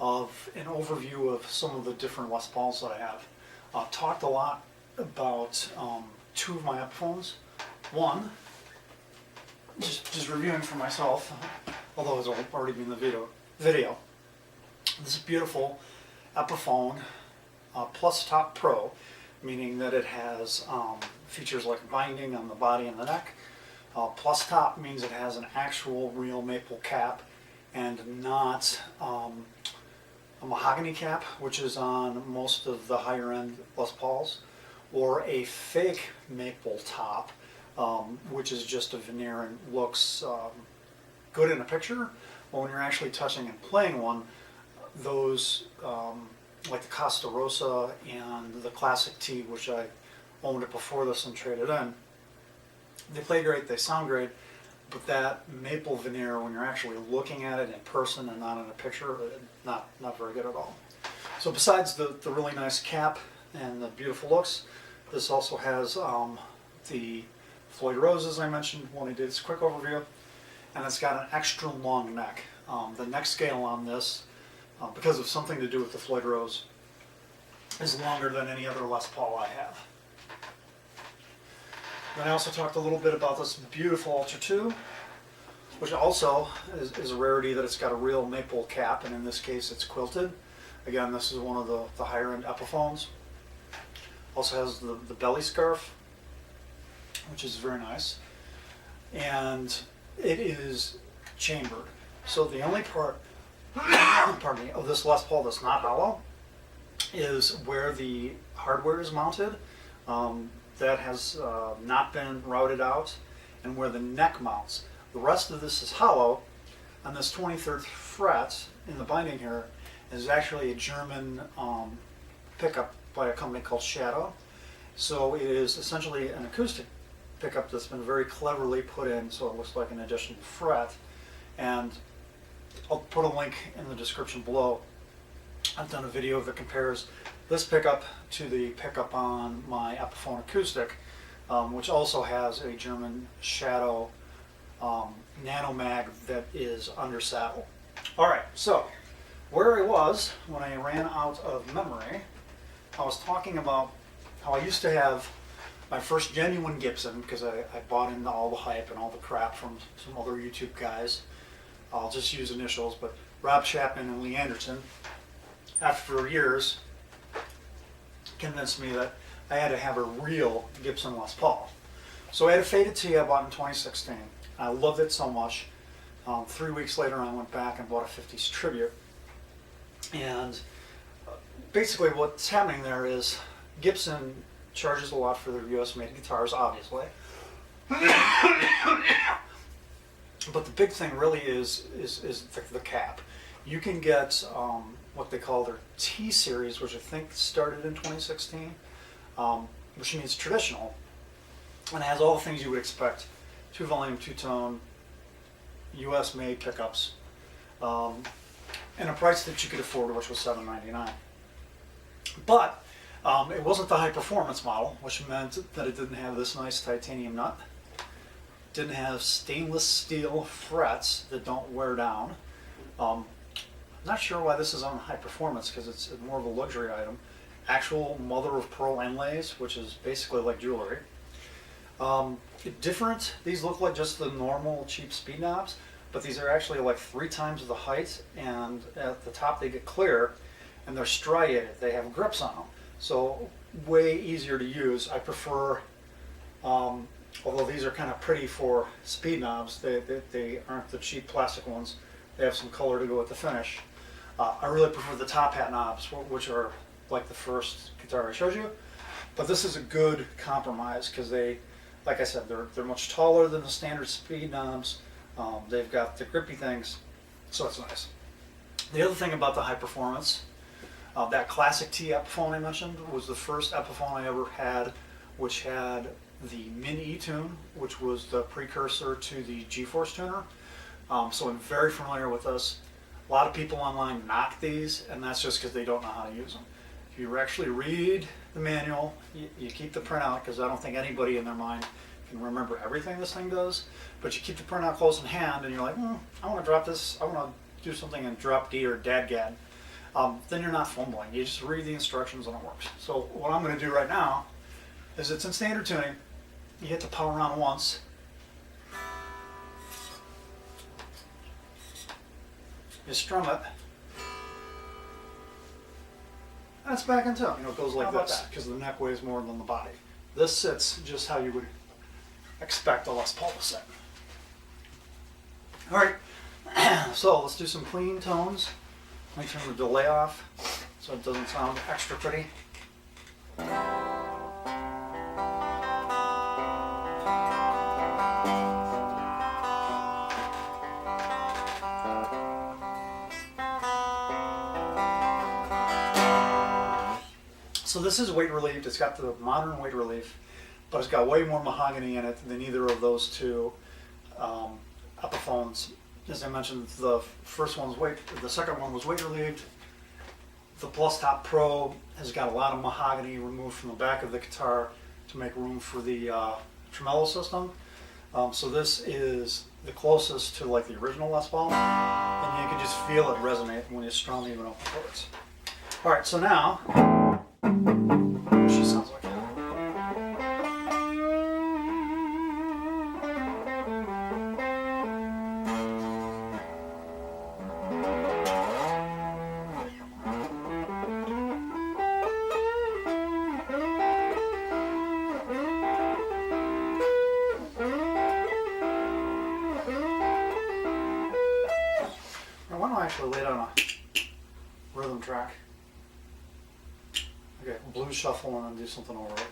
of an overview of some of the different Les Pauls that I have. Talked a lot about two of my Epiphones. One, just reviewing for myself, although it's already been in the video. This beautiful Epiphone Plus Top Pro, meaning that it has features like binding on the body and the neck. Plus Top means it has an actual real maple cap and not a mahogany cap, which is on most of the higher end Les Pauls, or a fake maple top, which is just a veneer and looks good in a picture, but when you're actually touching and playing one, those like the Costa Rosa and the Classic T, which I owned it before this and traded in, they play great, they sound great, but that maple veneer, when you're actually looking at it in person and not in a picture, not very good at all. So besides the really nice cap and the beautiful looks, this also has the Floyd Rose, as I mentioned when I did this quick overview, and it's got an extra long neck. The neck scale on this, because of something to do with the Floyd Rose, is longer than any other Les Paul I have. Then I also talked a little bit about this beautiful Ultra 2, which also is a rarity that it's got a real maple cap, and in this case it's quilted. Again, this is one of the higher end Epiphones. Also has the belly scarf, which is very nice, and it is chambered. So the only part pardon me, of this Les Paul that's not hollow is where the hardware is mounted. That has not been routed out, and where the neck mounts. The rest of this is hollow, and this 23rd fret in the binding here is actually a German pickup by a company called Shadow. So it is essentially an acoustic pickup that's been very cleverly put in so it looks like an additional fret. And I'll put a link in the description below. I've done a video that compares this pickup to the pickup on my Epiphone acoustic, which also has a German Shadow NanoMag that is under saddle. Alright, so where I was when I ran out of memory, I was talking about how I used to have my first genuine Gibson, because I bought into all the hype and all the crap from some other YouTube guys. I'll just use initials, but Rob Chapman and Lee Anderson, after years, convinced me that I had to have a real Gibson Les Paul. So I had a Faded T I bought in 2016. I loved it so much. 3 weeks later I went back and bought a 50s Tribute. And basically what's happening there is Gibson charges a lot for their US made guitars, obviously. But the big thing really is the cap. You can get what they call their T series, which I think started in 2016, which means traditional, and it has all the things you would expect: 2-volume, 2-tone, US made pickups, and a price that you could afford, which was $7.99. But it wasn't the high performance model, which meant that it didn't have this nice titanium nut, didn't have stainless steel frets that don't wear down. I'm not sure why this is on high performance, because it's more of a luxury item. Actual mother of pearl inlays, which is basically like jewelry. Different, these look like just the normal cheap speed knobs, but these are actually like 3 times the height, and at the top they get clear, and they're striated. They have grips on them, so way easier to use. I prefer, although these are kind of pretty for speed knobs, they aren't the cheap plastic ones. They have some color to go with the finish. I really prefer the top hat knobs, which are like the first guitar I showed you. But this is a good compromise, because they, like I said, they're much taller than the standard speed knobs. They've got the grippy things, so it's nice. The other thing about the high performance, that Classic T Epiphone I mentioned was the first Epiphone I ever had, which had the Mini E-Tune, which was the precursor to the G-Force tuner. So I'm very familiar with this. A lot of people online knock these, and that's just because they don't know how to use them. If you actually read the manual, you keep the printout, because I don't think anybody in their mind can remember everything this thing does, but you keep the printout close in hand, and you're like, I want to drop this, I want to do something in drop D or dadgad. then you're not fumbling. You just read the instructions and it works. So what I'm going to do right now is it's in standard tuning. You hit the power on once. You strum it. And it's back in tune. You know, it goes like this because the neck weighs more than the body. This sits just how you would expect a Les Paul to sit. All right, so let's do some clean tones. Let me turn the delay off so it doesn't sound extra pretty. So this is weight relieved. It's got the modern weight relief, but it's got way more mahogany in it than either of those two Epiphones. As I mentioned, the second one was weight relieved. The Plus Top Pro has got a lot of mahogany removed from the back of the guitar to make room for the tremolo system. So this is the closest to like the original Les Paul, and you can just feel it resonate when you strum even open chords. All right, so now she sounds like that. Why don't I actually lay down a rhythm track? Okay, blues shuffle and then do something over it.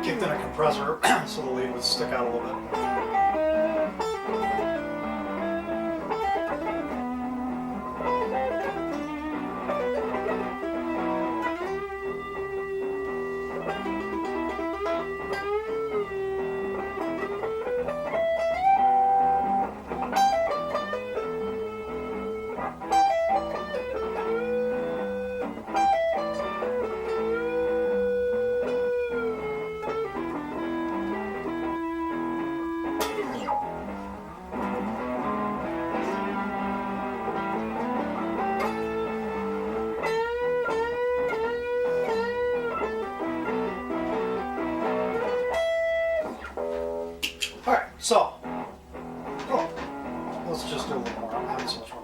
Kicked in a compressor so the lead would stick out a little bit. Alright, so, let's just do a little more. I'm having so much fun.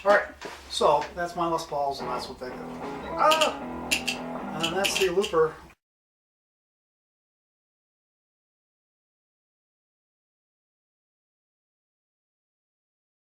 Alright, so that's my Les Pauls and that's what they do. And then that's the looper